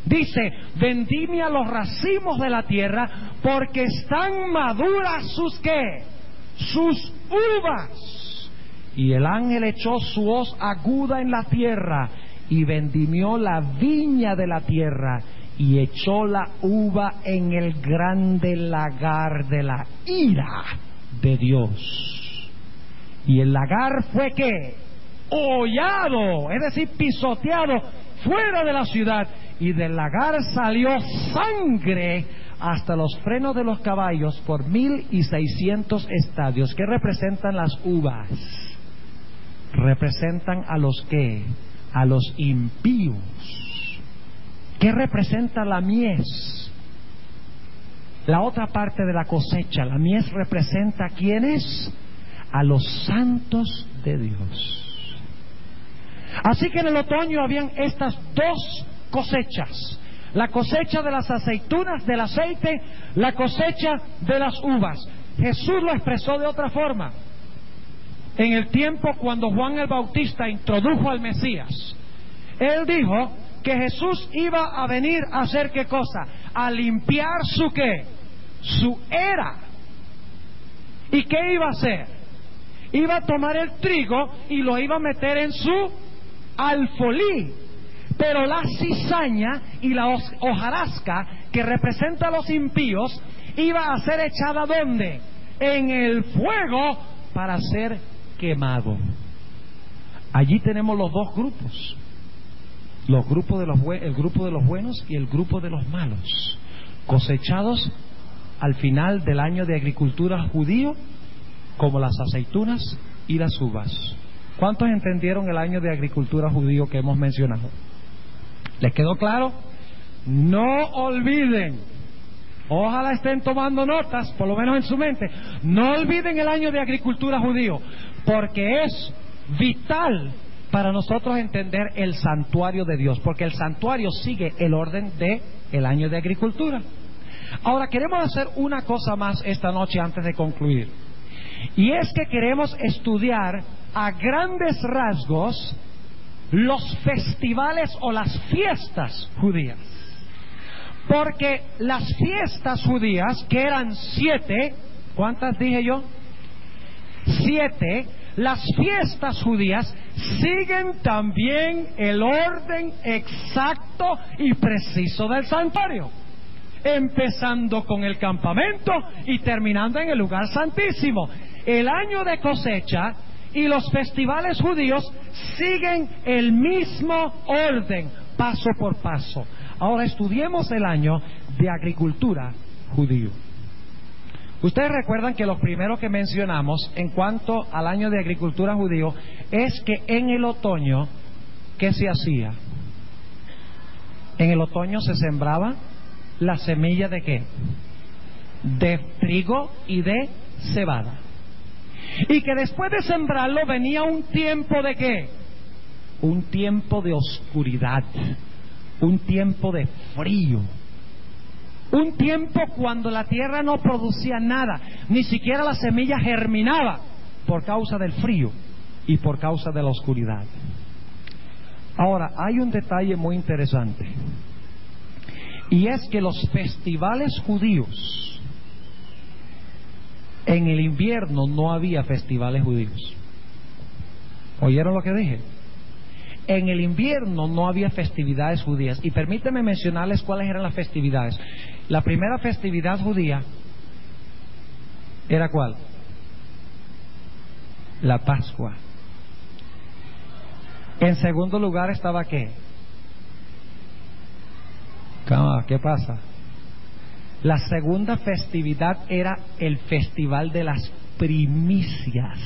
Dice: vendimia los racimos de la tierra, porque están maduras sus ¿qué? Sus uvas. Y el ángel echó su hoz aguda en la tierra, y vendimió la viña de la tierra, y echó la uva en el grande lagar de la ira de Dios. Y el lagar fue ¿qué? Hollado, es decir, pisoteado fuera de la ciudad, y del lagar salió sangre hasta los frenos de los caballos por 1,600 estadios. ¿Qué representan las uvas? Representan a los ¿qué? A los impíos. ¿Qué representa la mies? La otra parte de la cosecha. La mies representa ¿a quiénes? A los santos de Dios. Así que en el otoño habían estas dos cosechas: la cosecha de las aceitunas, del aceite, la cosecha de las uvas. Jesús lo expresó de otra forma. En el tiempo cuando Juan el Bautista introdujo al Mesías, él dijo que Jesús iba a venir a hacer ¿qué cosa? A limpiar su ¿qué? Su era. ¿Y qué iba a hacer? Iba a tomar el trigo y lo iba a meter en su alfolí. Pero la cizaña y la hojarasca, que representa a los impíos, iba a ser echada ¿dónde? En el fuego para ser quemado. Allí tenemos los dos grupos. El grupo de los buenos y el grupo de los malos, cosechados al final del año de agricultura judío, como las aceitunas y las uvas. ¿Cuántos entendieron el año de agricultura judío que hemos mencionado? ¿Les quedó claro? No olviden, ojalá estén tomando notas, por lo menos en su mente, no olviden el año de agricultura judío, porque es vital para nosotros entender el santuario de Dios, porque el santuario sigue el orden de el año de agricultura. Ahora queremos hacer una cosa más esta noche antes de concluir, y es que queremos estudiar a grandes rasgos los festivales o las fiestas judías, porque las fiestas judías, que eran 7, ¿cuántas dije yo? 7. Las fiestas judías siguen también el orden exacto y preciso del santuario, empezando con el campamento y terminando en el lugar santísimo. El año de cosecha y los festivales judíos siguen el mismo orden, paso por paso. Ahora estudiemos el año de agricultura judío. Ustedes recuerdan que lo primero que mencionamos en cuanto al año de agricultura judío es que en el otoño, ¿qué se hacía? En el otoño se sembraba la semilla ¿de qué? De trigo y de cebada. Y que después de sembrarlo venía un tiempo ¿de qué? Un tiempo de oscuridad, un tiempo de frío, un tiempo cuando la tierra no producía nada, ni siquiera la semilla germinaba por causa del frío y por causa de la oscuridad. Ahora, hay un detalle muy interesante, y es que los festivales judíos, en el invierno no había festivales judíos. ¿Oyeron lo que dije? En el invierno no había festividades judías. Y permítanme mencionarles cuáles eran las festividades. La primera festividad judía ¿era cuál? La Pascua. En segundo lugar estaba ¿qué? ¿Qué pasa? La segunda festividad era el festival de las primicias.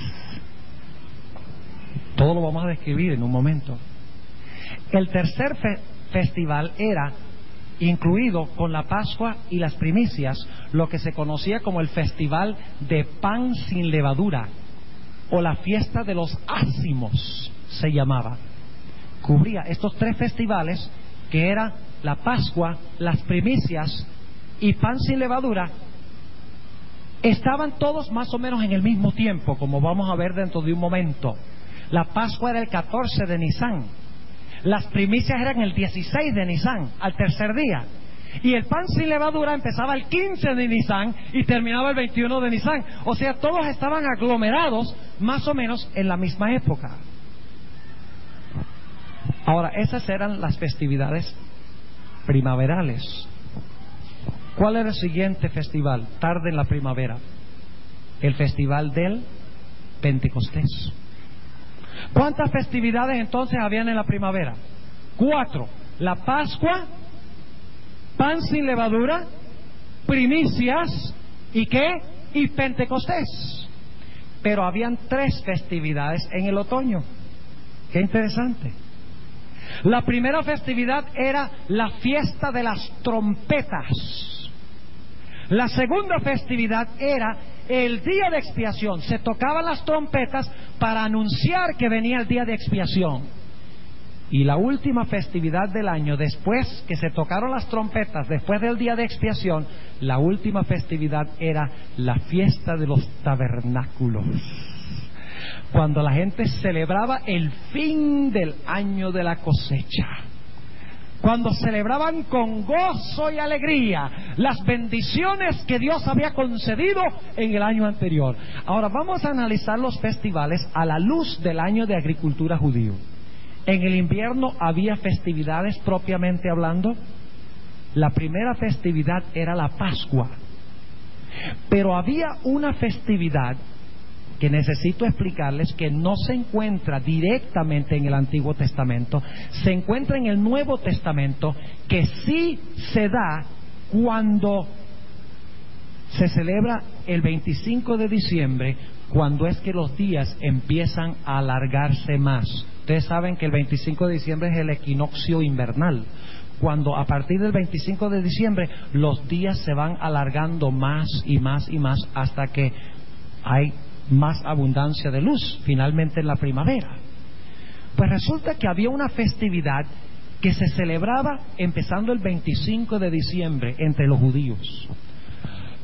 Todo lo vamos a describir en un momento. El tercer festival era, incluido con la Pascua y las primicias, lo que se conocía como el festival de pan sin levadura, o la fiesta de los ácimos se llamaba. Cubría estos 3 festivales, que era la Pascua, las primicias y pan sin levadura. Estaban todos más o menos en el mismo tiempo, como vamos a ver dentro de un momento. La Pascua era el 14 de Nisán, las primicias eran el 16 de Nisán, al tercer día, y el pan sin levadura empezaba el 15 de Nisán y terminaba el 21 de Nisán. O sea, todos estaban aglomerados más o menos en la misma época. Ahora, esas eran las festividades primaverales. ¿Cuál era el siguiente festival? Tarde en la primavera, el festival del Pentecostés. ¿Cuántas festividades entonces habían en la primavera? 4. La Pascua, pan sin levadura, primicias, ¿y qué? Y Pentecostés. Pero habían 3 festividades en el otoño. Qué interesante. La primera festividad era la fiesta de las trompetas. La segunda festividad era el día de expiación. Se tocaban las trompetas para anunciar que venía el día de expiación. Y la última festividad del año, después que se tocaron las trompetas, después del día de expiación, la última festividad era la fiesta de los tabernáculos, cuando la gente celebraba el fin del año de la cosecha, cuando celebraban con gozo y alegría las bendiciones que Dios había concedido en el año anterior. Ahora vamos a analizar los festivales a la luz del año de agricultura judío. En el invierno había festividades propiamente hablando. La primera festividad era la Pascua, pero había una festividad que necesito explicarles que no se encuentra directamente en el Antiguo Testamento, se encuentra en el Nuevo Testamento, que sí se da cuando se celebra el 25 de diciembre, cuando es que los días empiezan a alargarse más. Ustedes saben que el 25 de diciembre es el equinoccio invernal, cuando a partir del 25 de diciembre los días se van alargando más y más y más hasta que hay más abundancia de luz, finalmente en la primavera. Pues resulta que había una festividad que se celebraba empezando el 25 de diciembre entre los judíos.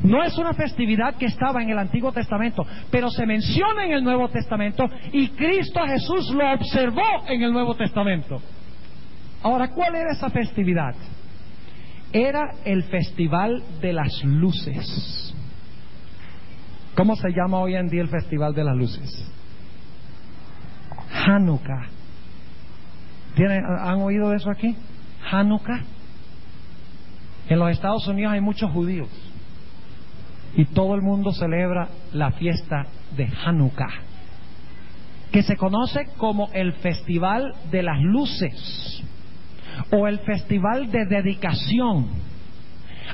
No es una festividad que estaba en el Antiguo Testamento, pero se menciona en el Nuevo Testamento y Cristo Jesús lo observó en el Nuevo Testamento. Ahora, ¿cuál era esa festividad? Era el Festival de las Luces. ¿Cómo se llama hoy en día el Festival de las Luces? Hanukkah. ¿Han oído de eso aquí? Hanukkah. En los Estados Unidos hay muchos judíos y todo el mundo celebra la fiesta de Hanukkah, que se conoce como el Festival de las Luces o el Festival de Dedicación.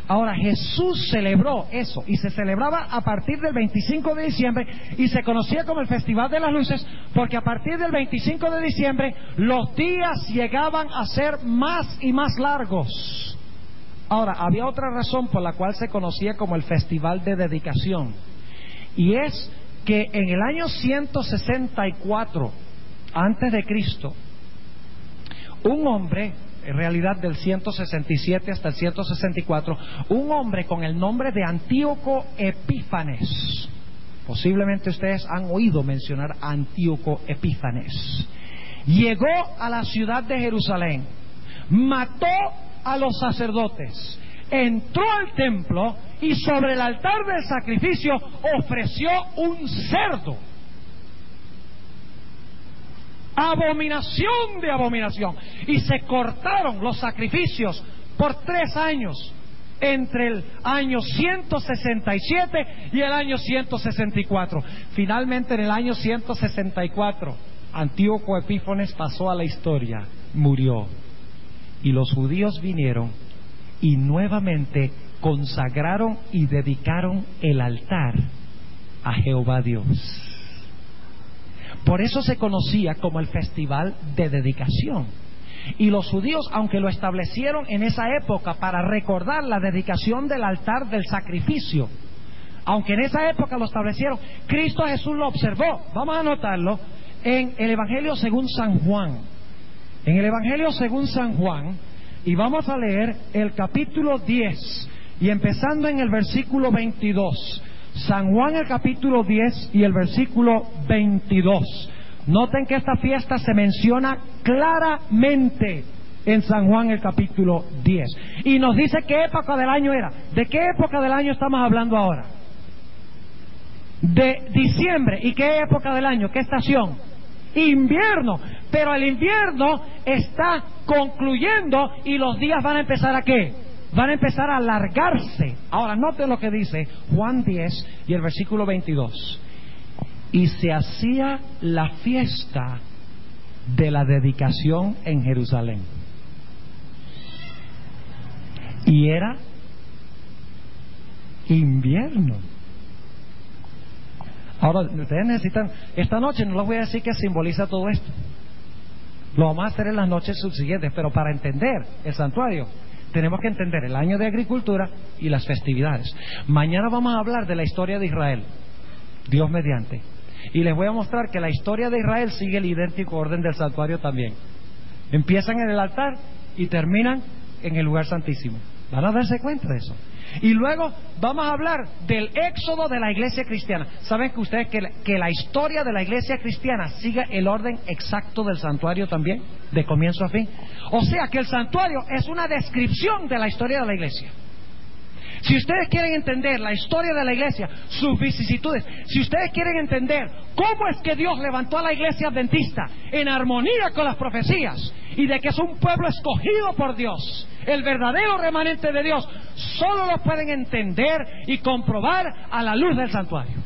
Ahora, Jesús celebró eso y se celebraba a partir del 25 de diciembre y se conocía como el Festival de las Luces porque a partir del 25 de diciembre los días llegaban a ser más y más largos. Ahora, había otra razón por la cual se conocía como el Festival de Dedicación, y es que en el año 164 antes de Cristo, un hombre, en realidad del 167 hasta el 164, un hombre con el nombre de Antíoco Epífanes, posiblemente ustedes han oído mencionar a Antíoco Epífanes, llegó a la ciudad de Jerusalén, mató a los sacerdotes, entró al templo y sobre el altar del sacrificio ofreció un cerdo. Abominación de abominación. Y se cortaron los sacrificios por 3 años, entre el año 167 y el año 164. Finalmente, en el año 164, Antíoco Epífanes pasó a la historia, murió. Y los judíos vinieron y nuevamente consagraron y dedicaron el altar a Jehová Dios. Por eso se conocía como el Festival de Dedicación. Y los judíos, aunque lo establecieron en esa época para recordar la dedicación del altar del sacrificio, aunque en esa época lo establecieron, Cristo Jesús lo observó. Vamos a anotarlo en el Evangelio según San Juan. En el Evangelio según San Juan, y vamos a leer el capítulo 10, y empezando en el versículo 22. San Juan, el capítulo 10 y el versículo 22. Noten que esta fiesta se menciona claramente en San Juan, el capítulo 10. Y nos dice qué época del año era. ¿De qué época del año estamos hablando ahora? De diciembre. ¿Y qué época del año? ¿Qué estación? Invierno. Pero el invierno está concluyendo y los días van a empezar ¿a qué? Van a empezar a alargarse. Ahora noten lo que dice Juan 10 y el versículo 22. Y se hacía la fiesta de la dedicación en Jerusalén. Y era invierno. Ahora, ustedes necesitan, esta noche no les voy a decir qué simboliza todo esto. Lo vamos a hacer en las noches subsiguientes, pero para entender el santuario tenemos que entender el año de agricultura y las festividades. Mañana vamos a hablar de la historia de Israel, Dios mediante, y les voy a mostrar que la historia de Israel sigue el idéntico orden del santuario también. Empiezan en el altar y terminan en el lugar santísimo. Van a darse cuenta de eso. Y luego vamos a hablar del éxodo de la iglesia cristiana. ¿Saben que ustedes que la historia de la iglesia cristiana sigue el orden exacto del santuario también, de comienzo a fin? O sea que el santuario es una descripción de la historia de la iglesia. Si ustedes quieren entender la historia de la iglesia, sus vicisitudes, si ustedes quieren entender cómo es que Dios levantó a la iglesia adventista en armonía con las profecías y de que es un pueblo escogido por Dios, el verdadero remanente de Dios, solo lo pueden entender y comprobar a la luz del santuario.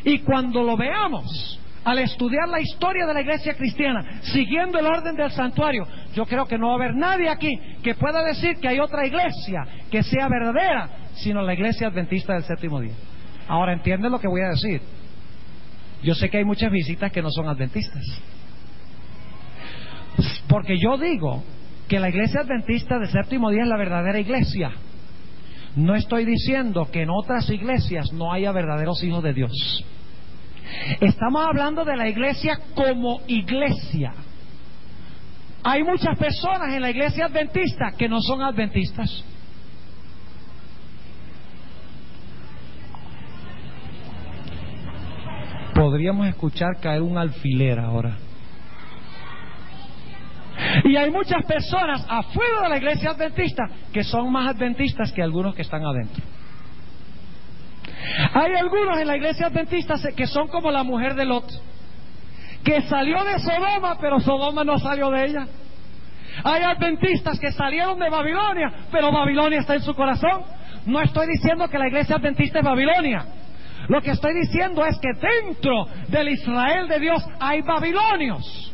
Y cuando lo veamos, al estudiar la historia de la iglesia cristiana, siguiendo el orden del santuario, yo creo que no va a haber nadie aquí que pueda decir que hay otra iglesia que sea verdadera, sino la iglesia adventista del séptimo día. Ahora, ¿entienden lo que voy a decir? Yo sé que hay muchas visitas que no son adventistas, porque yo digo que la iglesia adventista del séptimo día es la verdadera iglesia. No estoy diciendo que en otras iglesias no haya verdaderos hijos de Dios. Estamos hablando de la iglesia como iglesia. Hay muchas personas en la iglesia adventista que no son adventistas. Podríamos escuchar caer un alfiler ahora. Y hay muchas personas afuera de la iglesia adventista que son más adventistas que algunos que están adentro. Hay algunos en la iglesia adventista que son como la mujer de Lot, que salió de Sodoma, pero Sodoma no salió de ella. Hay adventistas que salieron de Babilonia, pero Babilonia está en su corazón. No estoy diciendo que la iglesia adventista es Babilonia. Lo que estoy diciendo es que dentro del Israel de Dios hay babilonios.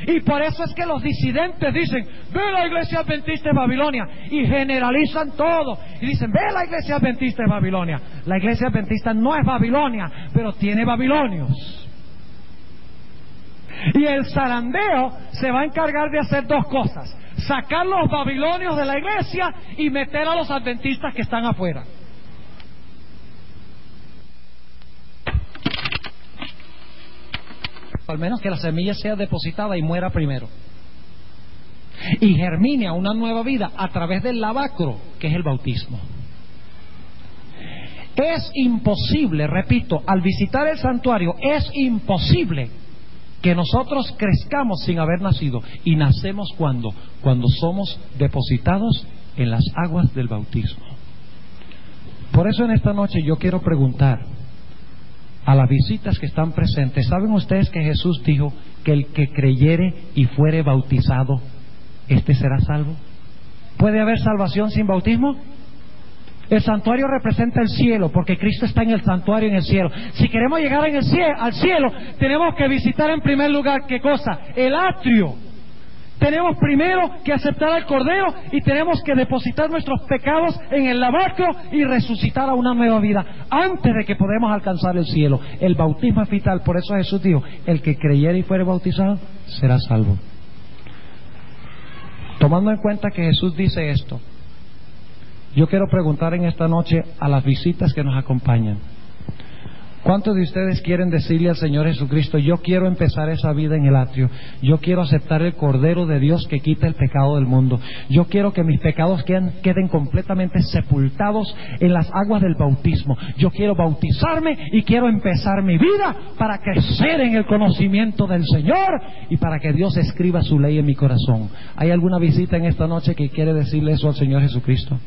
Y por eso es que los disidentes dicen, ve, la iglesia adventista es Babilonia, y generalizan todo y dicen, ve, la iglesia adventista es Babilonia. La iglesia adventista no es Babilonia, pero tiene babilonios. Y el zarandeo se va a encargar de hacer dos cosas: sacar los babilonios de la iglesia y meter a los adventistas que están afuera. Al menos que la semilla sea depositada y muera primero, y germine a una nueva vida a través del lavacro, que es el bautismo. Es imposible, repito, al visitar el santuario, es imposible que nosotros crezcamos sin haber nacido. Y nacemos cuando somos depositados en las aguas del bautismo. Por eso en esta noche yo quiero preguntar a las visitas que están presentes: ¿saben ustedes que Jesús dijo que el que creyere y fuere bautizado, este será salvo? ¿Puede haber salvación sin bautismo? El santuario representa el cielo, porque Cristo está en el santuario en el cielo. Si queremos llegar al cielo, tenemos que visitar en primer lugar, ¿qué cosa? El atrio. Tenemos primero que aceptar al Cordero y tenemos que depositar nuestros pecados en el lavacro y resucitar a una nueva vida antes de que podamos alcanzar el cielo. El bautismo es vital. Por eso Jesús dijo, el que creyere y fuere bautizado será salvo. Tomando en cuenta que Jesús dice esto, yo quiero preguntar en esta noche a las visitas que nos acompañan: ¿cuántos de ustedes quieren decirle al Señor Jesucristo, yo quiero empezar esa vida en el atrio? Yo quiero aceptar el Cordero de Dios que quita el pecado del mundo. Yo quiero que mis pecados queden completamente sepultados en las aguas del bautismo. Yo quiero bautizarme y quiero empezar mi vida para crecer en el conocimiento del Señor y para que Dios escriba su ley en mi corazón. ¿Hay alguna visita en esta noche que quiere decirle eso al Señor Jesucristo?